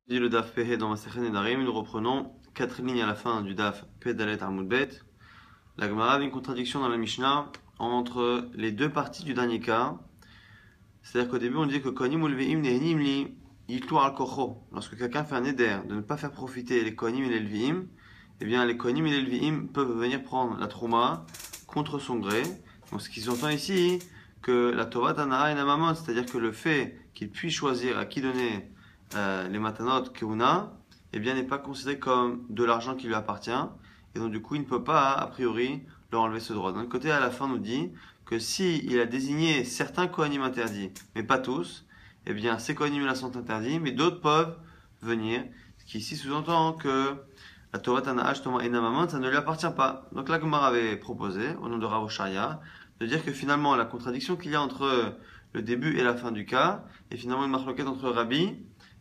Dit le Daf Pehe dans Masechet Nedarim, nous reprenons 4 lignes à la fin du Daf Pe Dalet Amud Bet. La Gemara a une contradiction dans la Mishnah entre les deux parties du dernier cas. C'est-à-dire qu'au début on dit que Kohanim Ulveim Nehenim Li Yitlu Al Kocho. Lorsque quelqu'un fait un éder de ne pas faire profiter les Kohanim et les Lviim, eh bien les Kohanim et les Lviim peuvent venir prendre la Trouma contre son gré. Donc ce qu'ils entendent ici, que la Torah Tana'a et Namamon, c'est-à-dire que le fait qu'il puisse choisir à qui donner les matanot keuna, eh bien n'est pas considéré comme de l'argent qui lui appartient, et donc du coup il ne peut pas a priori leur enlever ce droit. D'un côté, à la fin, nous dit que si il a désigné certains kohanim interdits, mais pas tous, eh bien ces kohanim là sont interdits, mais d'autres peuvent venir, ce qui ici sous-entend que la Torah Tana'ach Toma et Namamon, ça ne lui appartient pas. Donc la Gemara avait proposé, au nom de Rav Oshaya, de dire que finalement la contradiction qu'il y a entre le début et la fin du cas est finalement une marloquette entre Rabbi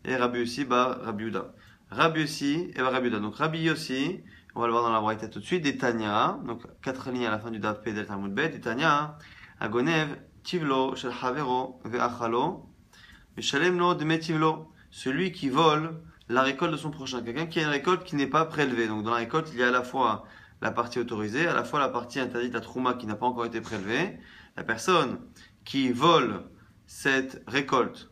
et Rabbi aussi, Rabbi Uda. Rabbi aussi et Rabbi Uda. Donc Rabbi aussi, on va le voir dans la braïta tout de suite, des Tanya, donc 4 lignes à la fin du Daf Pe Del Talmud Bet, des Tanya, Agonev, Tivlo, Shel Havero, Ve'achalo, Meshalem lo Deme Tivlo, celui qui vole la récolte de son prochain. Quelqu'un qui a une récolte qui n'est pas prélevée. Donc dans la récolte, il y a à la fois la partie autorisée, à la fois la partie interdite, la trouma qui n'a pas encore été prélevée. La personne qui vole cette récolte,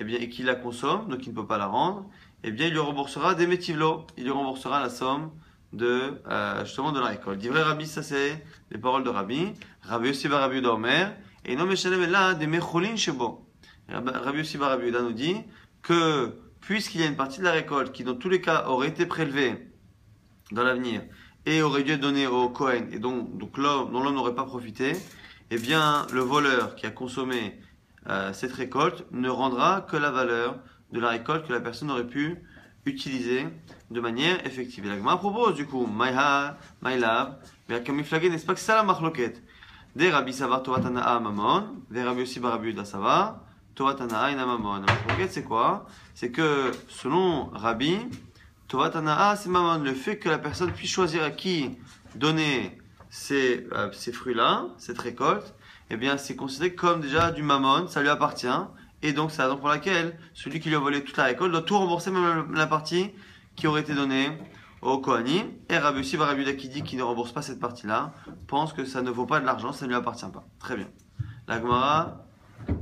eh bien, et qui la consomme, donc il ne peut pas la rendre, eh bien, il lui remboursera des métivlo, il lui remboursera la somme de, justement de la récolte. Dit vrai Rabbi, ça c'est les paroles de Rabbi. Rabbi aussi va Rabbi Uda et non Meshalem là des mecholin shebo. Rabbi aussi va Rabbi Uda nous dit que puisqu'il y a une partie de la récolte qui dans tous les cas aurait été prélevée dans l'avenir et aurait dû être donnée au Kohen et dont l'homme n'aurait pas profité, eh bien le voleur qui a consommé cette récolte ne rendra que la valeur de la récolte que la personne aurait pu utiliser de manière effective. Et la Gemara propose du coup, Maïha, Maïlav, mais comme il flaguait, n'est-ce pas que c'est ça la marloquette? Des Rabbi Savar Torah Tana'a Mamon, des Rabbi aussi Rabbi Uda Savar, Torah Tana'a Ina Mamon. La marloquette c'est quoi? C'est que selon Rabbi, Torah Tana'a c'est Mamon, le fait que la personne puisse choisir à qui donner ces fruits-là, cette récolte, eh bien c'est considéré comme déjà du mammon, ça lui appartient, et donc c'est la raison pour laquelle celui qui lui a volé toute la récolte doit tout rembourser, même la partie qui aurait été donnée au Kohanim. Et Rabbi aussi, Rabbi Uda qui dit qu'il ne rembourse pas cette partie-là, pense que ça ne vaut pas de l'argent, ça ne lui appartient pas. Très bien. La Gemara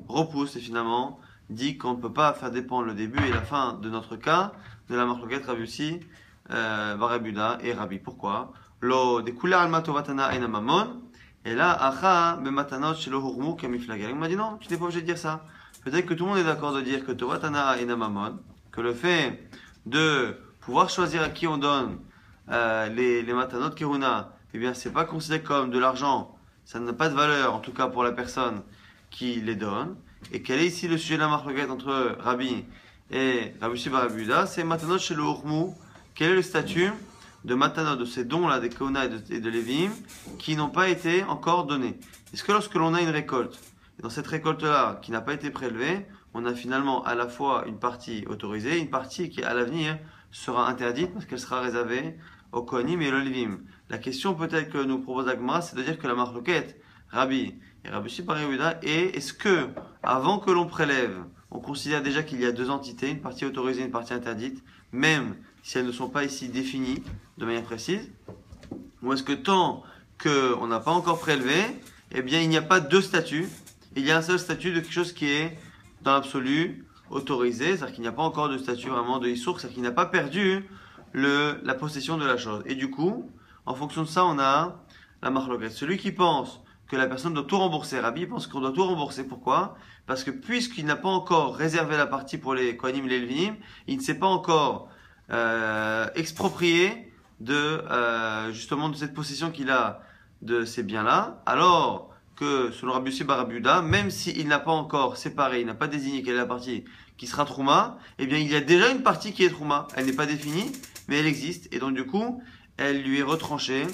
repousse et finalement dit qu'on ne peut pas faire dépendre le début et la fin de notre cas de la marloquette Rabbi aussi, Rabbi Uda et Rabbi. Pourquoi? Lo de kula alma tovatana ena mamon. Et là, acha bematanot shelo hurmu kamiflagel. Il m'a dit non, tu n'es pas obligé de dire ça. Peut-être que tout le monde est d'accord de dire que Torah Tana et Namamon, que le fait de pouvoir choisir à qui on donne les matanot keruna, eh bien, c'est pas considéré comme de l'argent. Ça n'a pas de valeur, en tout cas pour la personne qui les donne. Et quel est ici le sujet de la marloquette entre Rabbi et Rabbi Shiva Rabbi Uda? C'est matanot shelo hurmu. Quel est le statut de matanot, de ces dons-là, des keuna et de lévim, qui n'ont pas été encore donnés? Est-ce que lorsque l'on a une récolte, et dans cette récolte-là, qui n'a pas été prélevée, on a finalement à la fois une partie autorisée, une partie qui à l'avenir sera interdite parce qu'elle sera réservée au Kohanim et au Lévim. La question peut-être que nous propose la Gemara, c'est de dire que la marloquette, Rabbi et Rabbi Shimon bar Yehuda, est-ce que, avant que l'on prélève, on considère déjà qu'il y a deux entités, une partie autorisée et une partie interdite, même si elles ne sont pas ici définies de manière précise? Ou est-ce que tant qu'on n'a pas encore prélevé, eh bien il n'y a pas deux statuts, il y a un seul statut de quelque chose qui est dans l'absolu autorisé, c'est-à-dire qu'il n'y a pas encore de statut vraiment de Issour, c'est-à-dire qu'il n'a pas perdu la possession de la chose. Et du coup, en fonction de ça, on a la marloquette. Celui qui pense que la personne doit tout rembourser, Rabbi pense qu'on doit tout rembourser. Pourquoi? Parce que puisqu'il n'a pas encore réservé la partie pour les Kohanim et les Lévim, il ne s'est pas encore exproprié justement de cette possession qu'il a de ces biens-là, alors que selon Rabbi Yossi bar Rabbi Uda, même s'il n'a pas encore séparé, il n'a pas désigné quelle est la partie qui sera Trouma, eh bien il y a déjà une partie qui est Trouma. Elle n'est pas définie, mais elle existe, et donc du coup, elle lui est retranchée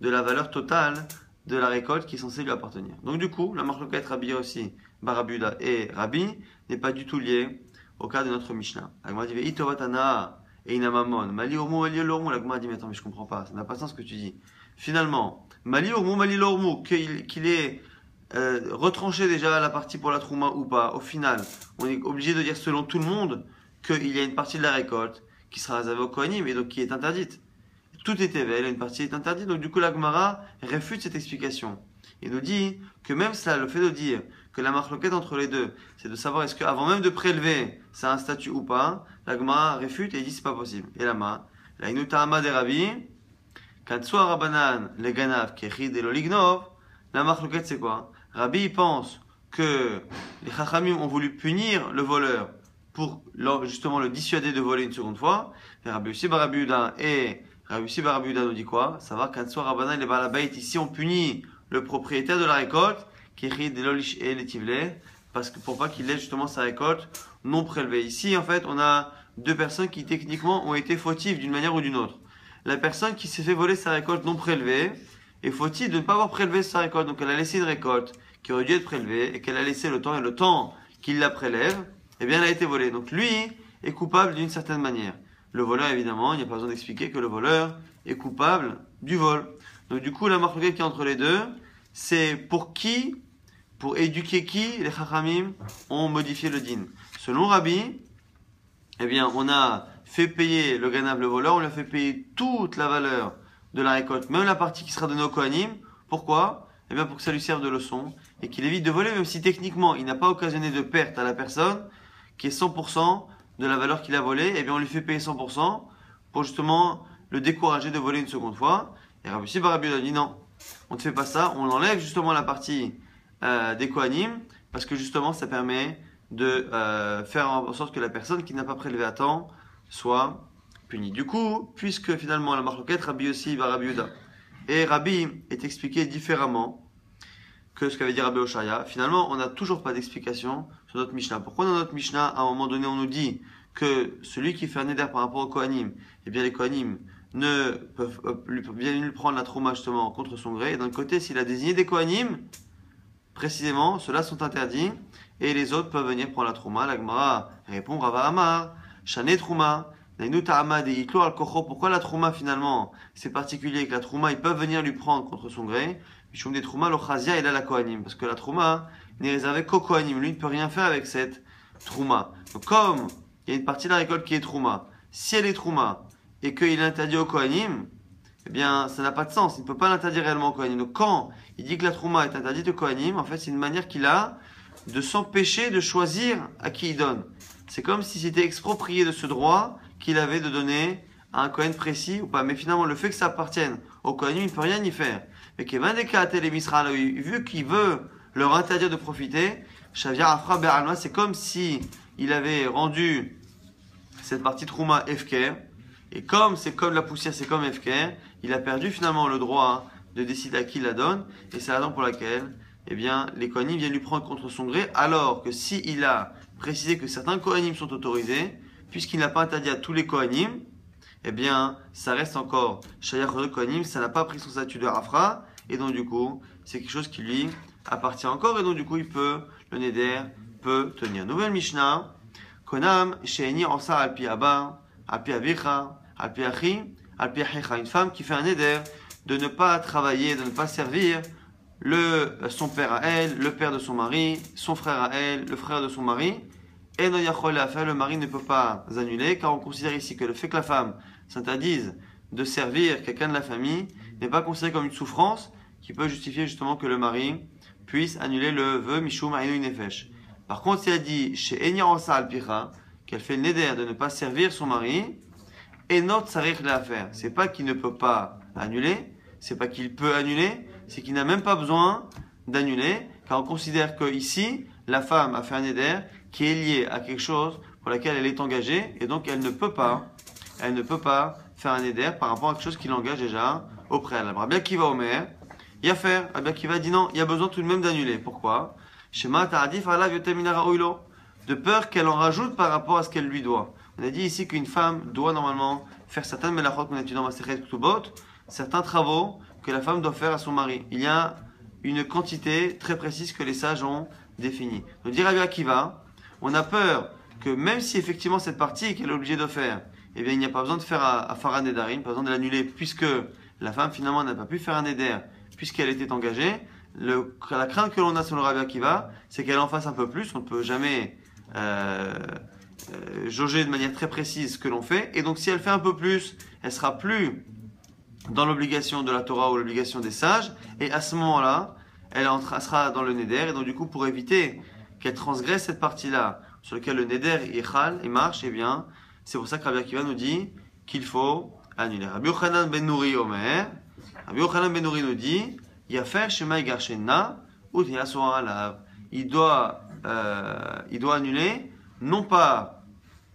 de la valeur totale de la récolte qui est censée lui appartenir. Donc du coup, la marloquette Rabbi Yossi bar Rabbi Uda et Rabbi n'est pas du tout liée au cas de notre Mishnah. La Gemara dit Itovatana et Inamamon, Mali Ormu, Mali Lormu. La Gemara dit mais attends, mais je comprends pas, ça n'a pas sens ce que tu dis. Finalement, Mali Ormu, Mali Lormu, qu'il est retranché déjà la partie pour la Trouma ou pas, au final, on est obligé de dire selon tout le monde qu'il y a une partie de la récolte qui sera réservée au Kohanim et donc qui est interdite. Tout est ével, une partie est interdite. Donc du coup, la Gemara réfute cette explication. Il nous dit que même cela, le fait de dire que la marloquette entre les deux, c'est de savoir est-ce qu'avant même de prélever, ça a un statut ou pas, la Gemara réfute et dit c'est pas possible. Et là-bas, la Inutahama des Rabbi, quand soit Rabanan, les Ganav, Kechid et l'Olignov, la marloquette c'est quoi? Rabbi pense que les Chachamim ont voulu punir le voleur pour justement le dissuader de voler une seconde fois. Et Rabbi Yossi Bar Rabbi Yehuda et Rabbi Yossi Bar Rabbi Yehuda nous dit quoi? Savoir quand soit Rabanan et les Balabait, ici on punit le propriétaire de la récolte, Kechid et l'Olish et les Tivlé, parce que pour pas qu'il ait justement sa récolte non prélevée. Ici en fait on a deux personnes qui techniquement ont été fautives d'une manière ou d'une autre. La personne qui s'est fait voler sa récolte non prélevée est fautive de ne pas avoir prélevé sa récolte. Donc elle a laissé une récolte qui aurait dû être prélevée et qu'elle a laissé le temps, et le temps qu'il la prélève, eh bien elle a été volée. Donc lui est coupable d'une certaine manière. Le voleur évidemment, il n'y a pas besoin d'expliquer que le voleur est coupable du vol. Donc du coup la marque qui est entre les deux, c'est pour qui, pour éduquer qui les Chachamim ont modifié le din. Selon Rabbi, eh bien on a fait payer le ganav, le voleur, on lui a fait payer toute la valeur de la récolte, même la partie qui sera donnée au Kohanim. Pourquoi? Eh bien pour que ça lui serve de leçon et qu'il évite de voler, même si techniquement il n'a pas occasionné de perte à la personne, qui est 100% de la valeur qu'il a volée, eh bien on lui fait payer 100% pour justement le décourager de voler une seconde fois. Et Rabbi Yossi Bar Rabbi Yehuda dit non, on ne fait pas ça, on enlève justement la partie des Kohanim, parce que justement ça permet de faire en sorte que la personne qui n'a pas prélevé à temps soit punie. Du coup, puisque finalement la marloquette Rabbi Yossi Bar Rabbi Yehuda et Rabbi est expliqué différemment que ce qu'avait dit Rabbi Oshaya, finalement on n'a toujours pas d'explication sur notre Mishnah. Pourquoi dans notre Mishnah, à un moment donné, on nous dit que celui qui fait un éder par rapport au Kohanim, eh bien les Kohanim ne peuvent lui prendre la trouma justement contre son gré. Et d'un côté, s'il a désigné des Kohanim, précisément, ceux-là sont interdits et les autres peuvent venir prendre la trouma. La Gemara répond Rava Amar, Shane Trouma, Nainuta Amad et Iklo al Kocho. Pourquoi la trouma finalement? C'est particulier que la trouma, ils peuvent venir lui prendre contre son gré. Mishum des trouma, l'Ochazia et là la Kohanim. Parce que la trouma n'est réservée qu'au Kohanim. Lui ne peut rien faire avec cette trouma. Donc comme il y a une partie de la récolte qui est trouma, si elle est trouma et qu'il est interdit au Kohanim, eh bien ça n'a pas de sens. Il ne peut pas l'interdire réellement au Kohanim. Donc quand il dit que la trouma est interdite au Kohanim, en fait c'est une manière qu'il a de s'empêcher de choisir à qui il donne. C'est comme si c'était exproprié de ce droit qu'il avait de donner à un Kohen précis ou pas. Mais finalement, le fait que ça appartienne au Kohanim, il ne peut rien y faire. Et que vu qu'il veut leur interdire de profiter, c'est comme si il avait rendu cette partie Trouma Efker. Et comme c'est comme la poussière, c'est comme Efker, il a perdu finalement le droit de décider à qui il la donne. Et c'est la raison pour laquelle eh bien, les Kohanim viennent lui prendre contre son gré, alors que s'il a précisé que certains Kohanim sont autorisés, puisqu'il n'a pas interdit à tous les Kohanim, eh bien, ça reste encore Shayach de Kohanim, ça n'a pas pris son statut de Hafra, et donc du coup, c'est quelque chose qui lui appartient encore, et donc du coup, le Neder peut tenir. Nouvelle Mishnah, Konam, Sheini, Ansa, Alpi Abba, Alpi Avicha, Alpi Achi, Alpi Achicha, une femme qui fait un Neder de ne pas travailler, de ne pas servir son père à elle, le père de son mari, son frère à elle, le frère de son mari, et le mari ne peut pas annuler, car on considère ici que le fait que la femme s'interdise de servir quelqu'un de la famille n'est pas considéré comme une souffrance qui peut justifier justement que le mari puisse annuler le vœu Mishum Ainu Nefesh. Par contre, si elle dit chez Enya Osa Alpicha qu'elle fait le neder de ne pas servir son mari, et notre sarir l'a affaire, c'est pas qu'il ne peut pas annuler, c'est pas qu'il peut annuler, c'est qu'il n'a même pas besoin d'annuler, car on considère que ici la femme a fait un neder qui est lié à quelque chose pour laquelle elle est engagée, et donc elle ne peut pas faire un neder par rapport à quelque chose qui l'engage déjà au préalable. Rabbi Akiva Omer, Yafer, Rabbi Akiva dit non, il y a besoin tout de même d'annuler. Pourquoi? Shema ta'adif alav yoter min ha'ra'ulo, de peur qu'elle en rajoute par rapport à ce qu'elle lui doit. On a dit ici qu'une femme doit normalement faire certaines melachot qu'on étudie dans Masechet Ketubot, certains travaux que la femme doit faire à son mari. Il y a une quantité très précise que les sages ont définie. Donc dit Rabbi Akiva, on a peur que même si effectivement cette partie qu'elle est obligée de faire, eh bien il n'y a pas besoin de faire à Farah Nedarim, pas besoin de l'annuler, puisque la femme finalement n'a pas pu faire un Neder, puisqu'elle était engagée. La crainte que l'on a sur le Rabbi Akiva, c'est qu'elle en fasse un peu plus. On ne peut jamais jauger de manière très précise ce que l'on fait. Et donc, si elle fait un peu plus, elle sera plus dans l'obligation de la Torah ou l'obligation des sages. Et à ce moment-là, elle sera dans le neder. Et donc, du coup, pour éviter qu'elle transgresse cette partie-là, sur laquelle le neder est chal et marche, eh bien, c'est pour ça que Rabbi Akiva nous dit qu'il faut annuler. Rabbi Yochanan ben Nouri Omer, Rabbi Yochanan ben Nouri nous dit, Yafer Shema Igarshena, ou Tiyasura Alav. Il doit annuler, non pas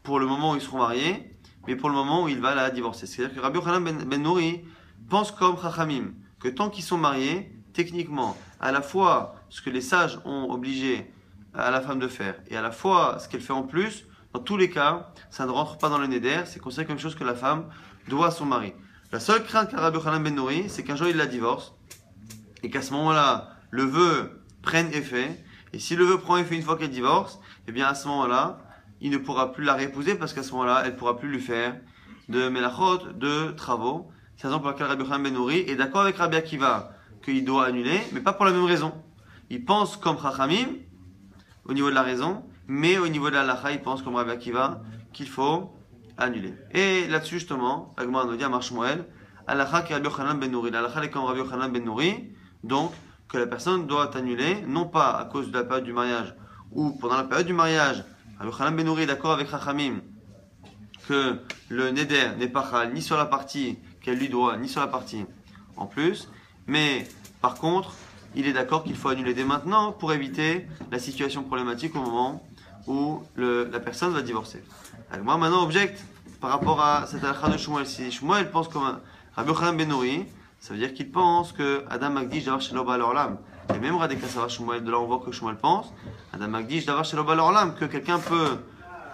pour le moment où ils seront mariés, mais pour le moment où il va la divorcer. C'est-à-dire que Rabbi Yochanan ben Nouri pense comme Chachamim, que tant qu'ils sont mariés, techniquement, à la fois ce que les sages ont obligé à la femme de faire, et à la fois ce qu'elle fait en plus, dans tous les cas, ça ne rentre pas dans le neder, c'est considéré comme chose que la femme doit à son mari. La seule crainte qu'a Rabbi Yochanan ben Nouri, c'est qu'un jour il la divorce, et qu'à ce moment-là, le vœu prenne effet, et si le vœu prend effet une fois qu'elle divorce, eh bien à ce moment-là, il ne pourra plus la réépouser, parce qu'à ce moment-là, elle ne pourra plus lui faire de melachot, de travaux. C'est la raison pour laquelle Rabbi Yochanan ben Nouri est d'accord avec Rabbi Akiva qu'il doit annuler, mais pas pour la même raison. Il pense comme Chachamim, au niveau de la raison, mais au niveau de la halakha, il pense comme Rabbi Akiva qu'il faut annuler. Et là-dessus, justement, la Gemara nous dit à Marshmoel, halakha qui Rabbi Yochanan ben Nouri. La halakha est comme Rabbi Yochanan ben Nouri, donc que la personne doit annuler, non pas à cause de la période du mariage, ou pendant la période du mariage, Rabbi Yochanan ben Nouri est d'accord avec Chachamim que le neder n'est pas chal ni sur la partie qu'elle lui doit, ni sur la partie en plus, mais par contre, il est d'accord qu'il faut annuler dès maintenant pour éviter la situation problématique au moment où la personne va divorcer. Alors moi maintenant objecte par rapport à cette halakha de Shmuel. Si Shmuel pense comme Rabbi Yochanan ben Nouri, ça veut dire qu'il pense que Adam Magdish d'avoir chez l'Oba l'Orlam. Et même Radeka Sava Shmuel, de là on voit que Shmuel pense, Adam Magdish d'avoir chez l'Oba l'Orlam, que quelqu'un peut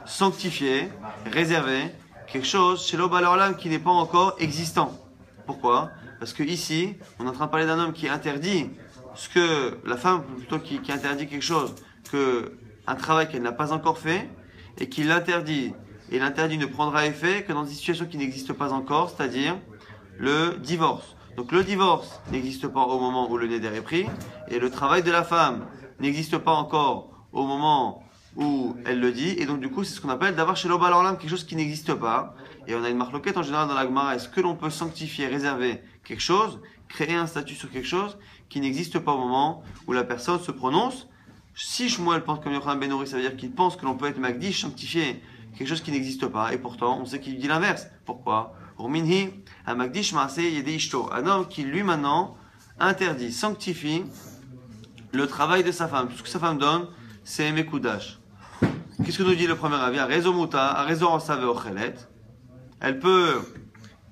sanctifier, réserver quelque chose chez l'Oba l'Orlam qui n'est pas encore existant. Pourquoi? Parce que ici, on est en train de parler d'un homme qui interdit ce que la femme, plutôt qui interdit quelque chose, un travail qu'elle n'a pas encore fait, et qui l'interdit. Et l'interdit ne prendra effet que dans des situations qui n'existent pas encore, c'est-à-dire le divorce. Donc le divorce n'existe pas au moment où le neder est pris, et le travail de la femme n'existe pas encore au moment où elle le dit, et donc du coup c'est ce qu'on appelle d'avoir chez l'Oba l'Orlam quelque chose qui n'existe pas. Et on a une marloquette en général dans la Gemara, est-ce que l'on peut sanctifier, réserver quelque chose, créer un statut sur quelque chose qui n'existe pas au moment où la personne se prononce? Si Shmuel pense comme Yochanan ben Nouri, ça veut dire qu'il pense que l'on peut être Magdish, sanctifier quelque chose qui n'existe pas, et pourtant on sait qu'il dit l'inverse. Pourquoi? Urminhi, un Magdish Maaseh Yedei Ishto, un homme qui lui maintenant interdit, sanctifie le travail de sa femme. Tout ce que sa femme donne, c'est Mekudash. Qu'est-ce que nous dit le premier avis? Rezo Muta, Rezo Ansave Ochelet. Elle peut,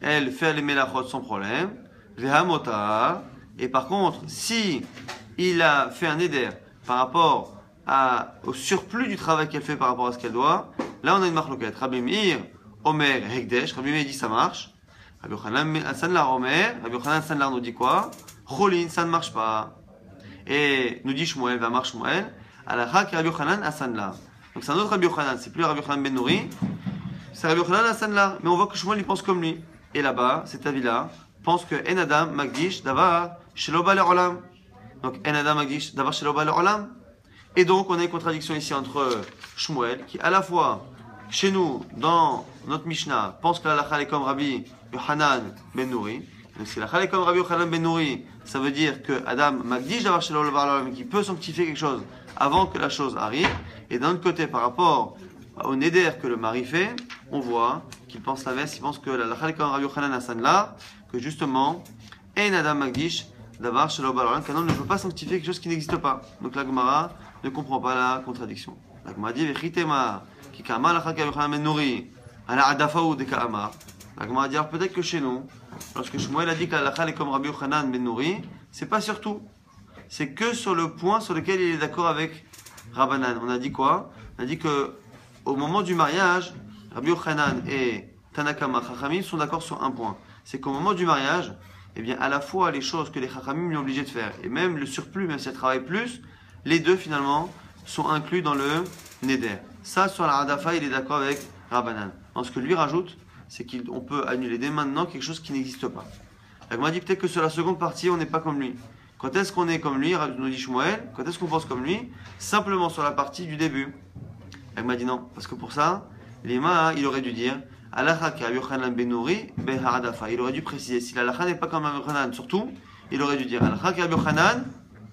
elle, faire les melachot sans problème. Vehamota. Et par contre, si il a fait un éder par rapport au surplus du travail qu'elle fait par rapport à ce qu'elle doit, là on a une marloquette. Rabbi Meir, Omer, Hekdesh. Rabbi Meir dit ça marche. Rabbi Yochanan Sanlar Omer. Rabbi Yochanan Sanlar nous dit quoi? Cholin, ça ne marche pas. Et nous dit Shmuel, va marche Shmuel. Alakha ki Rabbi Yochanan Sanlar. Donc c'est un autre Rabbi Yochanan, c'est plus Rabbi Yochanan ben Nouri, c'est Rabbi Yochanan Sanlar. Mais on voit que Shmuel il pense comme lui. Et là-bas, cet avis-là, pense que En Adam Magdish Davar Shelo Ba Le'olam. Donc En Adam Magdish Davar Shelo Ba Le'olam. Et donc on a une contradiction ici entre Shmuel, qui à la fois, chez nous, dans notre Mishnah, pense que la halakha est comme Rabbi Yochanan ben Nouri. Donc si la halakha est comme Rabbi Yochanan ben Nouri, ça veut dire que Adam Magdish Davar Shelo Ba Le'olam, qui peut sanctifier quelque chose avant que la chose arrive. Et d'un autre côté, par rapport au neder que le mari fait, on voit qu'il pense l'inverse. Il pense que la halakha est comme Rabbi Yochanan Hasanla, que justement, En Adam Magdish Davar Shelo Ba Le'olam, qu'un homme ne peut pas sanctifier quelque chose qui n'existe pas. Donc la Gemara ne comprend pas la contradiction. La Gemara dit Vechitema ki kama halakha ki Rabbi Yochanan ben Nouri ala adafaou de ka'amar. La Gemara dit alors peut-être que chez nous, lorsque Shmuel a dit que la halakha est comme Rabbi Yochanan ben Nouri, c'est pas sur tout. C'est que sur le point sur lequel il est d'accord avec Rabbanan. On a dit quoi? On a dit que au moment du mariage, Rabbi Yochanan et Tanakama Chachamim sont d'accord sur un point. C'est qu'au moment du mariage, eh bien, à la fois les choses que les Chachamim lui ont obligé de faire, et même le surplus, même si elle travaille plus, les deux finalement sont inclus dans le Neder. Ça, sur la Hadafa, il est d'accord avec Rabbanan. En ce que lui rajoute, c'est qu'on peut annuler dès maintenant quelque chose qui n'existe pas. Donc, on m'a dit peut-être que sur la seconde partie, on n'est pas comme lui. Quand est-ce qu'on est comme lui, nous dit Shmuel, quand est-ce qu'on pense comme lui? Simplement sur la partie du début. Elle m'a dit non, parce que pour ça, l'imam, il aurait dû dire Alacha ki Rabbi Yochanan ben Nuri beha'adafa. Il aurait dû préciser. Si l'alacha n'est pas comme Rabbi Yochanan, surtout, il aurait dû dire Alacha ki Rabbi Yochanan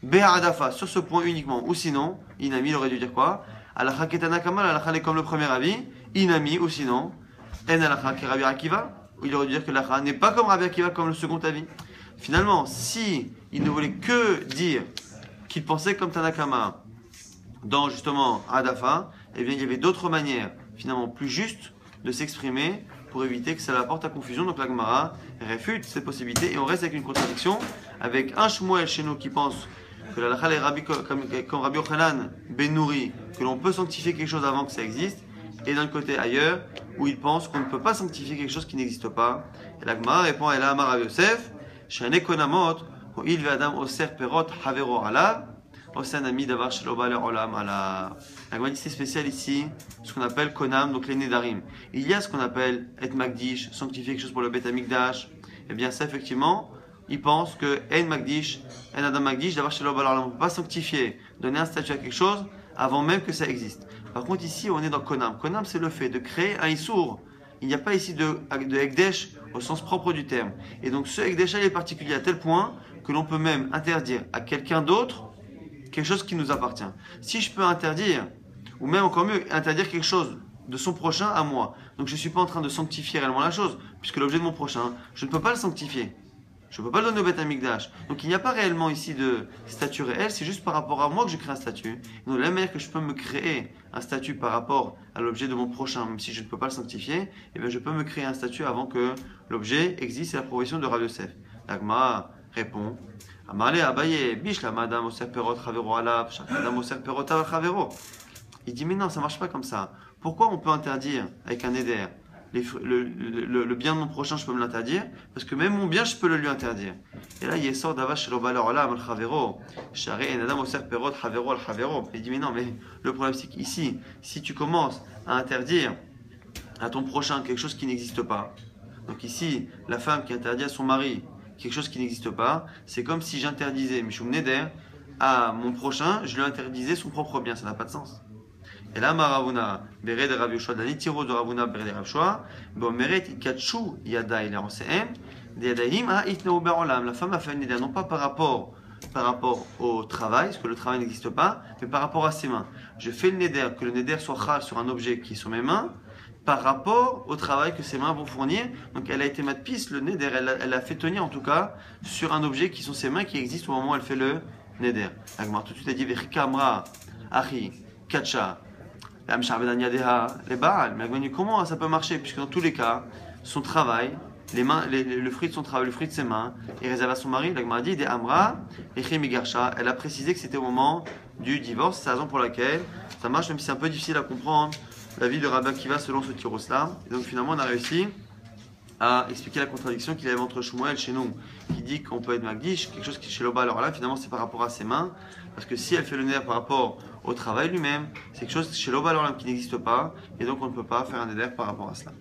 beha'adafa. Sur ce point uniquement. Ou sinon, Inami, il aurait dû dire quoi Alacha ki Tanakama, l'alacha est comme le premier avis. Inami, ou sinon, En alacha ki Rabbi Akiva. Il aurait dû dire que l'alacha n'est pas comme Rabbi Akiva, comme le second avis. Finalement, si il ne voulait que dire qu'il pensait comme Tanakama dans justement Adafa, eh bien il y avait d'autres manières finalement plus justes de s'exprimer pour éviter que ça apporte à confusion. Donc la Gemara réfute cette possibilité et on reste avec une contradiction avec un Shmuel chez nous qui pense que la halakha est Rabbi, comme Rabbi Yochanan ben Nuri, que l'on peut sanctifier quelque chose avant que ça existe, et d'un côté ailleurs où il pense qu'on ne peut pas sanctifier quelque chose qui n'existe pas. Et la Gemara répond à Amar Rabbi Yosef Shane konamot il ve adam oser perot havero alav. La Gemara dit c'est spécial ici, ce qu'on appelle Konam, donc les Nedarim. Il y a ce qu'on appelle Et Magdish, sanctifier quelque chose pour le Bet Amikdash. Et bien ça effectivement, il pense que En Magdish, En Adam Magdish, d'avoir chez l'Obal, on ne peut pas sanctifier, donner un statut à quelque chose avant même que ça existe. Par contre ici on est dans Konam. Konam c'est le fait de créer un Issour. Il n'y a pas ici de Ekdesh au sens propre du terme. Et donc ce Ekdesh est particulier à tel point que l'on peut même interdire à quelqu'un d'autre quelque chose qui nous appartient. Si je peux interdire, ou même encore mieux, interdire quelque chose de son prochain à moi, donc je ne suis pas en train de sanctifier réellement la chose, puisque l'objet de mon prochain, je ne peux pas le sanctifier. Je ne peux pas le donner au Beth Amikdash. Donc il n'y a pas réellement ici de statut réel, c'est juste par rapport à moi que je crée un statut. Donc de la même manière que je peux me créer un statut par rapport à l'objet de mon prochain, même si je ne peux pas le sanctifier, eh bien je peux me créer un statut avant que l'objet existe. C'est la proposition de Rabbi Yosef. L'Agma répond Amarle Abaye, Bishla Madame Oser Perot Chavero Alab, Madame Oser Perot Al Chavero. Il dit mais non, ça ne marche pas comme ça. Pourquoi on peut interdire avec un éder le bien de mon prochain, je peux me l'interdire, parce que même mon bien, je peux le lui interdire. Et là, il sort d'Avash Shelo Balor Olam Al Chavero, Share En Adam Oser Perot Chavero Al Chavero. Il dit mais non, mais le problème c'est qu'ici, si tu commences à interdire à ton prochain quelque chose qui n'existe pas, donc ici, la femme qui interdit à son mari quelque chose qui n'existe pas, c'est comme si j'interdisais Mishum Neder à mon prochain, je lui interdisais son propre bien, ça n'a pas de sens. Et là, Maravuna, Beret de Rav Yoshua, Danitiro de Ravuna, Beret de Rav Yoshua, Bomeret, Ikachu, Yada, il est en CM, Yadaim, Ha, Itneu Berolam. La femme a fait un Neder, non pas par rapport au travail, parce que le travail n'existe pas, mais par rapport à ses mains. Je fais le Neder, que le Neder soit chal sur un objet qui est sur mes mains, par rapport au travail que ses mains vont fournir. Donc elle a été matpis, le neder, elle a fait tenir en tout cas sur un objet qui sont ses mains qui existent au moment où elle fait le neder. Agmar tout de suite a dit Vechikamra, Achi, Kacha, les Baal. Mais Agmar dit comment ça peut marcher, puisque dans tous les cas, son travail, les mains, le fruit de son travail, le fruit de ses mains, est réservé à son mari. L'Agmar dit des Amra, Echemigarsha. Elle a précisé que c'était au moment du divorce, c'est la raison pour laquelle ça marche, même si c'est un peu difficile à comprendre la vie de Rabbi Akiva selon ce tiros-là. Et donc finalement on a réussi à expliquer la contradiction qu'il y avait entre Shmuel chez nous, qui dit qu'on peut être Magdish, quelque chose qui est chez Loba, alors là finalement c'est par rapport à ses mains, parce que si elle fait le neder par rapport au travail lui-même, c'est quelque chose chez Loba alors qui n'existe pas, et donc on ne peut pas faire un neder par rapport à cela.